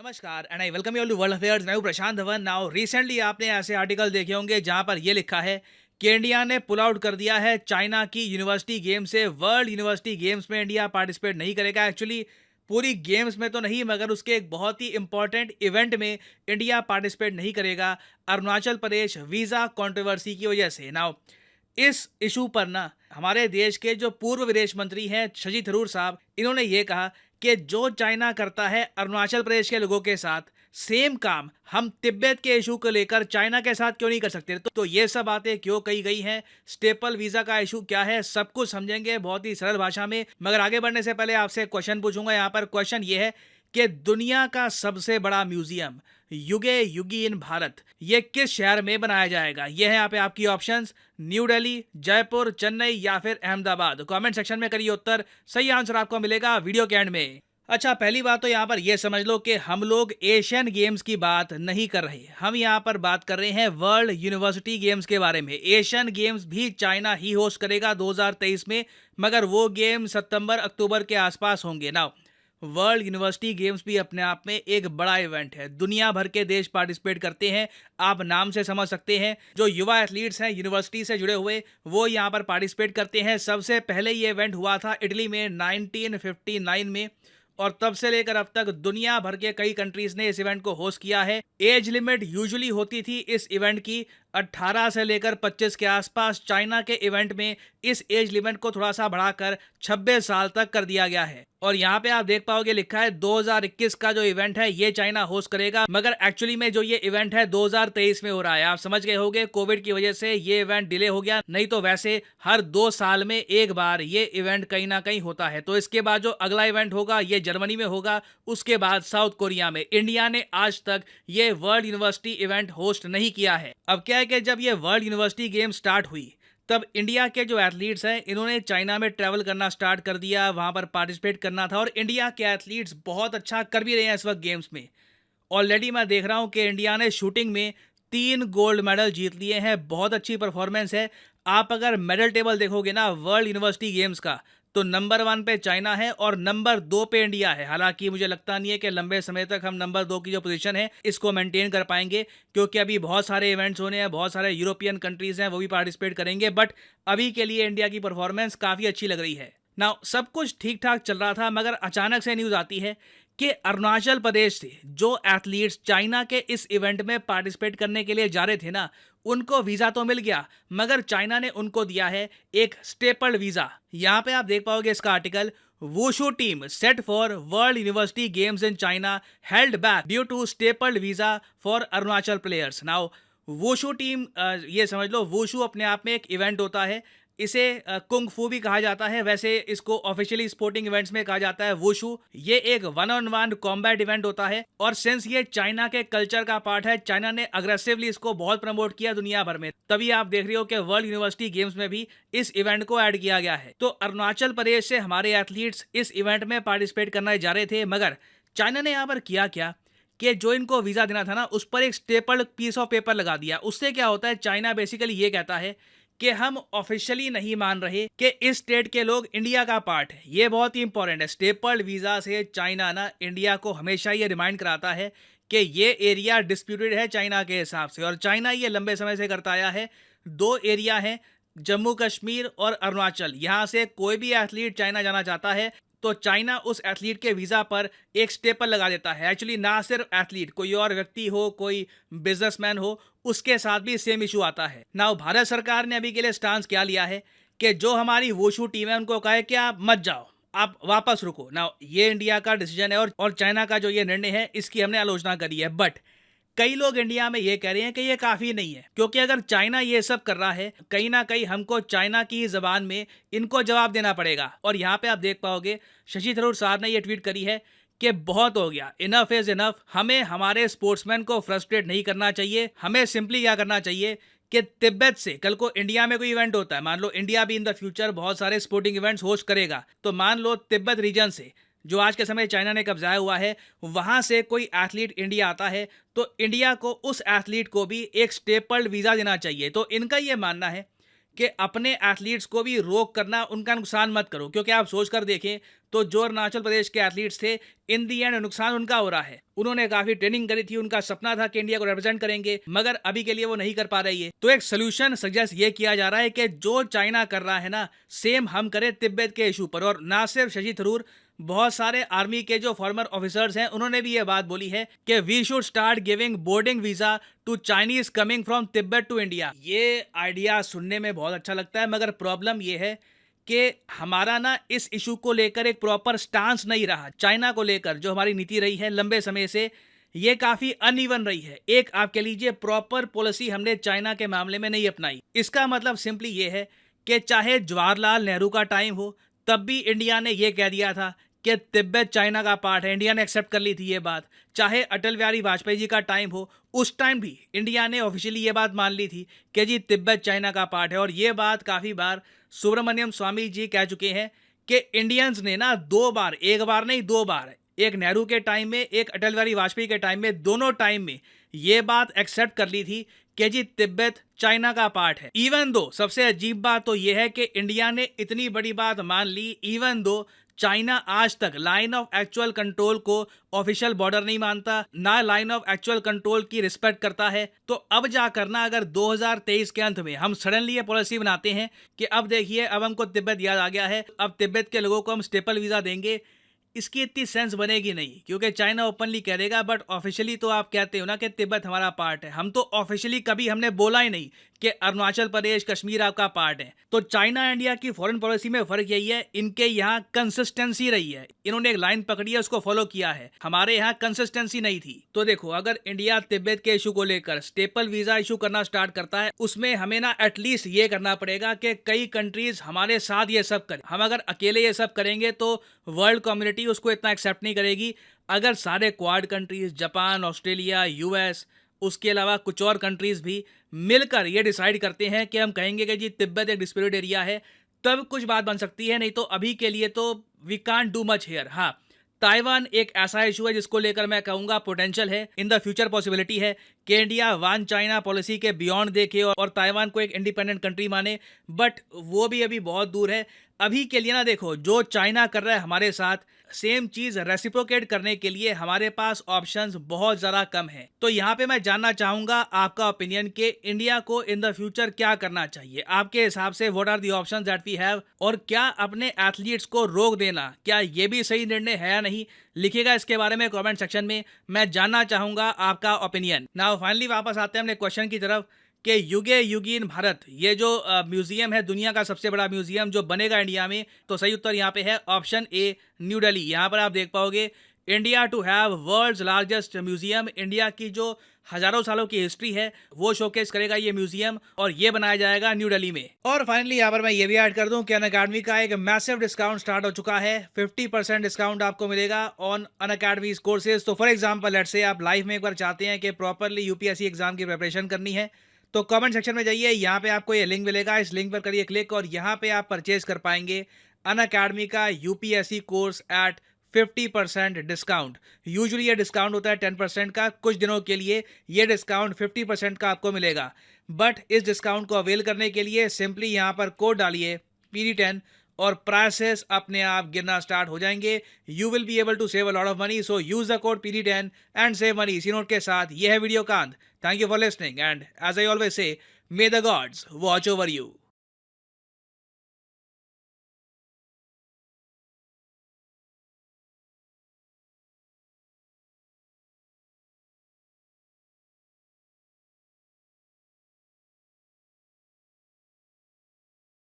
नमस्कार and I welcome you all to world affairs. मैं हूं प्रशांत धवन। नाउ रिसेंटली आपने ऐसे आर्टिकल देखे होंगे जहां पर यह लिखा है कि इंडिया ने पुल आउट कर दिया है चाइना की यूनिवर्सिटी गेम से। वर्ल्ड यूनिवर्सिटी गेम्स में इंडिया पार्टिसिपेट नहीं करेगा। एक्चुअली पूरी गेम्स में तो नहीं, मगर उसके एक बहुत ही इंपॉर्टेंट इवेंट में इंडिया पार्टिसिपेट नहीं करेगा, अरुणाचल प्रदेश वीज़ा कंट्रोवर्सी की वजह से। नाउ इस इशू पर ना हमारे देश के जो पूर्व विदेश मंत्री हैं शशि थरूर साहब, इन्होंने ये कहा कि जो चाइना करता है अरुणाचल प्रदेश के लोगों के साथ, सेम काम हम तिब्बत के इशू को लेकर चाइना के साथ क्यों नहीं कर सकते। तो ये सब बातें क्यों कही गई हैं, स्टेपल वीजा का इशू क्या है, सब कुछ समझेंगे बहुत ही सरल भाषा में। मगर आगे बढ़ने से पहले आपसे क्वेश्चन पूछूंगा। यहाँ पर क्वेश्चन ये है कि दुनिया का सबसे बड़ा म्यूजियम युगे युगी इन भारत, ये किस शहर में बनाया जाएगा। ये है यहाँ पे आपकी ऑप्शंस, न्यू दिल्ली, जयपुर, चेन्नई या फिर अहमदाबाद। कमेंट सेक्शन में करिए उत्तर, सही आंसर आपको मिलेगा वीडियो के एंड में। अच्छा, पहली बात तो यहाँ पर यह समझ लो कि हम लोग एशियन गेम्स की बात नहीं कर रहे, हम यहाँ पर बात कर रहे हैं वर्ल्ड यूनिवर्सिटी गेम्स के बारे में। एशियन गेम्स भी चाइना ही होस्ट करेगा 2023 में, मगर वो गेम सितंबर अक्टूबर के आसपास होंगे। नाउ वर्ल्ड यूनिवर्सिटी गेम्स भी अपने आप में एक बड़ा इवेंट है, दुनिया भर के देश पार्टिसिपेट करते हैं। आप नाम से समझ सकते हैं, जो युवा एथलीट्स हैं यूनिवर्सिटी से जुड़े हुए, वो यहाँ पर पार्टिसिपेट करते हैं। सबसे पहले ये इवेंट हुआ था इटली में 1959 में, और तब से लेकर अब तक दुनिया भर के कई कंट्रीज ने इस इवेंट को होस्ट किया है। एज लिमिट यूजुअली होती थी इस इवेंट की 18 से लेकर 25 के आसपास। चाइना के इवेंट में इस एज लिमिट को थोड़ा सा बढ़ाकर 26 साल तक कर दिया गया है। और यहाँ पे आप देख पाओगे लिखा है 2021 का जो इवेंट है ये चाइना होस्ट करेगा, मगर एक्चुअली में जो ये इवेंट है 2023 में हो रहा है। आप समझ गए होंगे कोविड की वजह से ये इवेंट डिले हो गया, नहीं तो वैसे हर 2 साल में एक बार ये इवेंट कहीं ना कहीं होता है। तो इसके बाद जो अगला इवेंट होगा ये जर्मनी में होगा, उसके बाद साउथ कोरिया में। इंडिया ने आज तक ये वर्ल्ड यूनिवर्सिटी इवेंट होस्ट नहीं किया है। अब क्या है कि जब ये वर्ल्ड यूनिवर्सिटी गेम स्टार्ट हुई तब इंडिया के जो एथलीट्स हैं इन्होंने चाइना में ट्रैवल करना स्टार्ट कर दिया, वहां पर पार्टिसिपेट करना था। और इंडिया के एथलीट्स बहुत अच्छा कर भी रहे हैं इस वक्त गेम्स में। ऑलरेडी मैं देख रहा हूं कि इंडिया ने शूटिंग में 3 गोल्ड मेडल जीत लिए हैं, बहुत अच्छी परफॉर्मेंस है। आप अगर मेडल टेबल देखोगे ना वर्ल्ड यूनिवर्सिटी गेम्स का, तो नंबर 1 पे चाइना है और नंबर 2 पे इंडिया है। हालांकि मुझे लगता नहीं है कि लंबे समय तक हम नंबर 2 की जो पोजीशन है इसको मेंटेन कर पाएंगे, क्योंकि अभी बहुत सारे इवेंट्स होने हैं, बहुत सारे यूरोपियन कंट्रीज हैं वो भी पार्टिसिपेट करेंगे। बट अभी के लिए इंडिया की परफॉर्मेंस काफ़ी अच्छी लग रही है। नाउ सब कुछ ठीक ठाक चल रहा था, मगर अचानक से न्यूज़ आती है कि अरुणाचल प्रदेश से जो एथलीट्स चाइना के इस इवेंट में पार्टिसिपेट करने के लिए जा रहे थे ना, उनको वीज़ा तो मिल गया, मगर चाइना ने उनको दिया है एक स्टेपल वीज़ा। यहाँ पे आप देख पाओगे इसका article, wushu team set for world university games in China held back due to staple visa for Arunachal players. Now wushu team, ये समझ लो वुशु अपने आप में एक इवेंट होता है, इसे कुंग फू भी कहा जाता है। वैसे इसको ऑफिशियली स्पोर्टिंग इवेंट्स में कहा जाता है वुशु। ये एक 1-on-1 कॉम्बैट इवेंट होता है, और सिंस ये चाइना के कल्चर का पार्ट है, चाइना ने अग्रेसिवली इसको बहुत प्रमोट किया दुनिया भर में, तभी आप देख रहे हो कि वर्ल्ड यूनिवर्सिटी गेम्स में भी इस इवेंट को ऐड किया गया है। तो अरुणाचल प्रदेश से हमारे एथलीट्स इस इवेंट में पार्टिसिपेट करने जा रहे थे, मगर चाइना ने यहाँ पर किया क्या कि जो इनको वीज़ा देना था ना, उस पर एक स्टेपल पीस ऑफ पेपर लगा दिया। उससे क्या होता है, चाइना बेसिकली ये कहता है कि हम ऑफिशियली नहीं मान रहे कि इस स्टेट के लोग इंडिया का पार्ट है। ये बहुत ही इंपॉर्टेंट है। स्टेपल वीज़ा से चाइना ना इंडिया को हमेशा ये रिमाइंड कराता है कि ये एरिया डिस्प्यूटेड है चाइना के हिसाब से, और चाइना ये लंबे समय से करता आया है। 2 एरिया हैं, जम्मू कश्मीर और अरुणाचल। यहाँ से कोई भी एथलीट चाइना जाना चाहता है तो चाइना उस एथलीट के वीज़ा पर एक स्टेपल लगा देता है। एक्चुअली ना सिर्फ एथलीट, कोई और व्यक्ति हो, कोई बिजनेसमैन हो, उसके साथ भी सेम इशू आता है। नाउ भारत सरकार ने अभी के लिए स्टांस क्या लिया है कि जो हमारी वुशु टीम है उनको कहा है कि आप मत जाओ, आप वापस रुको। नाउ ये इंडिया का डिसीजन है, और चाइना का जो ये निर्णय है इसकी हमने आलोचना करी है। बट कई लोग इंडिया में ये कह रहे हैं कि ये काफ़ी नहीं है, क्योंकि अगर चाइना ये सब कर रहा है, कहीं ना कहीं हमको चाइना की ज़बान में इनको जवाब देना पड़ेगा। और यहाँ पे आप देख पाओगे शशि थरूर साहब ने ये ट्वीट करी है कि बहुत हो गया, इनफ इज़ इनफ। हमें हमारे स्पोर्ट्समैन को फ्रस्ट्रेट नहीं करना चाहिए। हमें सिंपली क्या करना चाहिए कि तिब्बत से कल को इंडिया में कोई इवेंट होता है, मान लो इंडिया भी इन द फ्यूचर बहुत सारे स्पोर्टिंग इवेंट्स होस्ट करेगा, तो मान लो तिब्बत रीजन से जो आज के समय चाइना ने कब्जाया हुआ है, वहां से कोई एथलीट इंडिया आता है, तो इंडिया को उस एथलीट को भी एक स्टेपल्ड वीज़ा देना चाहिए। तो इनका ये मानना है कि अपने एथलीट्स को भी रोक करना, उनका नुकसान मत करो। क्योंकि आप सोच कर देखें तो जो अरुणाचल प्रदेश के एथलीट्स थे, इन दी एंड नुकसान उनका हो रहा है। उन्होंने काफी ट्रेनिंग करी थी, उनका सपना था कि इंडिया को रिप्रेजेंट करेंगे, मगर अभी के लिए वो नहीं कर पा रही है। तो एक सोल्यूशन सजेस्ट ये किया जा रहा है कि जो चाइना कर रहा है ना, सेम हम करें तिब्बत के इशू पर। और ना सिर्फ शशि थरूर, बहुत सारे आर्मी के जो फॉर्मर ऑफिसर्स हैं, उन्होंने भी ये बात बोली है कि we should start giving boarding visa to Chinese coming from Tibet to India. ये आइडिया सुनने में बहुत अच्छा लगता है, मगर प्रॉब्लम ये है कि हमारा ना इस इशू को लेकर एक प्रॉपर स्टांस नहीं रहा। चाइना को लेकर जो हमारी नीति रही है लंबे समय से, ये काफी अनइवन रही है। एक आप कह लीजिए प्रॉपर पॉलिसी हमने चाइना के मामले में नहीं अपनाई। इसका मतलब सिंपली ये है कि चाहे जवाहरलाल नेहरू का टाइम हो, तब भी इंडिया ने यह कह दिया था कि तिब्बत चाइना का पार्ट है। इंडिया ने एक्सेप्ट कर ली थी ये बात। चाहे अटल बिहारी वाजपेयी जी का टाइम हो, उस टाइम भी इंडिया ने ऑफिशियली ये बात मान ली थी कि जी तिब्बत चाइना का पार्ट है। और ये बात काफ़ी बार सुब्रमण्यम स्वामी जी कह चुके हैं कि इंडियंस ने ना 2 बार, एक बार नहीं 2 बार, एक नेहरू के टाइम में, एक अटल बिहारी वाजपेयी के टाइम में, दोनों टाइम में ये बात एक्सेप्ट कर ली थी कि जी तिब्बत चाइना का पार्ट है। इवन दो सबसे अजीब बात तो यह है कि इंडिया ने इतनी बड़ी बात मान ली, इवन दो चाइना आज तक लाइन ऑफ एक्चुअल कंट्रोल को ऑफिशियल बॉर्डर नहीं मानता, ना लाइन ऑफ एक्चुअल कंट्रोल की रिस्पेक्ट करता है। तो अब जाकर ना अगर 2023 के अंत में हम सडनली ये पॉलिसी बनाते हैं कि अब देखिए अब हमको तिब्बत याद आ गया है, अब तिब्बत के लोगों को हम स्टेपल वीज़ा देंगे, इसकी इतनी सेंस बनेगी नहीं। क्योंकि चाइना ओपनली कह देगा, बट ऑफिशियली तो आप कहते हो ना कि तिब्बत हमारा पार्ट है। हम तो ऑफिशियली कभी हमने बोला ही नहीं कि अरुणाचल प्रदेश, कश्मीर आपका पार्ट है। तो चाइना इंडिया की फॉरेन पॉलिसी में फर्क यही है, इनके यहाँ कंसिस्टेंसी रही है। इन्होंने एक लाइन पकड़ी है, उसको फॉलो किया है। हमारे यहाँ कंसिस्टेंसी नहीं थी। तो देखो, अगर इंडिया तिब्बत के इशू को लेकर स्टेपल वीजा इशू करना स्टार्ट करता है, उसमें हमें ना एटलीस्ट ये करना पड़ेगा कि कई कंट्रीज हमारे साथ ये सब करें। हम अगर अकेले ये सब करेंगे तो वर्ल्ड कम्युनिटी उसको इतना एक्सेप्ट नहीं करेगी। अगर सारे quad countries, Japan, Australia, US, उसके अलावा कुछ और कंट्रीज भी मिलकर ये डिसाइड करते हैं कि हम कहेंगे कि जी तिब्बत एक डिस्प्यूटेड एरिया है, तब कुछ बात बन सकती है। नहीं तो अभी के लिए तो we can't do much here. हाँ, ताइवान एक ऐसा इशू है जिसको लेकर मैं कहूंगा पोटेंशियल है, इन द फ्यूचर पॉसिबिलिटी है कि इंडिया वन चाइना पॉलिसी के बियॉन्ड देखे और ताइवान को एक इंडिपेंडेंट कंट्री माने, बट वो भी अभी बहुत दूर है। अभी के लिए ना देखो, जो चाइना कर रहा है हमारे साथ, सेम चीज रेसिप्रोकेट करने के लिए हमारे पास ऑप्शंस बहुत ज़्यादा कम है। तो यहाँ पे मैं जानना चाहूँगा आपका ओपिनियन कि इंडिया को इन द फ्यूचर क्या करना चाहिए आपके हिसाब से। What are the options that we have, और क्या अपने एथलीट्स को रोक देना, क्या ये भी सही निर्णय है या नहीं? लिखिएगा इसके बारे में कमेंट सेक्शन में, मैं जानना चाहूँगा आपका ओपिनियन। नाउ फाइनली वापस आते हैं अपने क्वेश्चन की तरफ कि युगे युगीन भारत, ये जो म्यूजियम है, दुनिया का सबसे बड़ा म्यूजियम जो बनेगा इंडिया में, तो सही उत्तर यहाँ पे है ऑप्शन ए, न्यू दिल्ली। यहाँ पर आप देख पाओगे India to have world's largest museum. India की जो हजारों सालों की हिस्ट्री है वो शोकेस करेगा ये म्यूजियम, और ये बनाया जाएगा न्यू दिल्ली में। और फाइनली यहाँ पर मैं ये भी ऐड कर दूं कि अनअकैडमी का एक मैसिव डिस्काउंट स्टार्ट हो चुका है। 50% डिस्काउंट आपको मिलेगा ऑन अनअकैडमीज कोर्सेज। तो फॉर एग्जाम्पल लेट्स से आप लाइफ में एक बार चाहते हैं कि प्रॉपरली यूपीएससी एग्जाम की प्रिपरेशन करनी है, तो कमेंट सेक्शन में जाइए, यहाँ पे आपको ये लिंक मिलेगा, इस लिंक पर करिए क्लिक और यहाँ पे आप परचेज कर पाएंगे अनअकैडमी का UPSC course eight 50% discount. Usually ये डिस्काउंट होता है 10% का, कुछ दिनों के लिए ये डिस्काउंट 50% का आपको मिलेगा। बट इस डिस्काउंट को अवेल करने के लिए सिंपली यहाँ पर कोड डालिए PD10 और प्राइसेस अपने आप गिरना स्टार्ट हो जाएंगे। You will be able to save a lot of money, so use the code PD10 and save money. इसी नोट के साथ ये है वीडियो का अंत। Thank you for listening and as I always say, may the gods watch over you.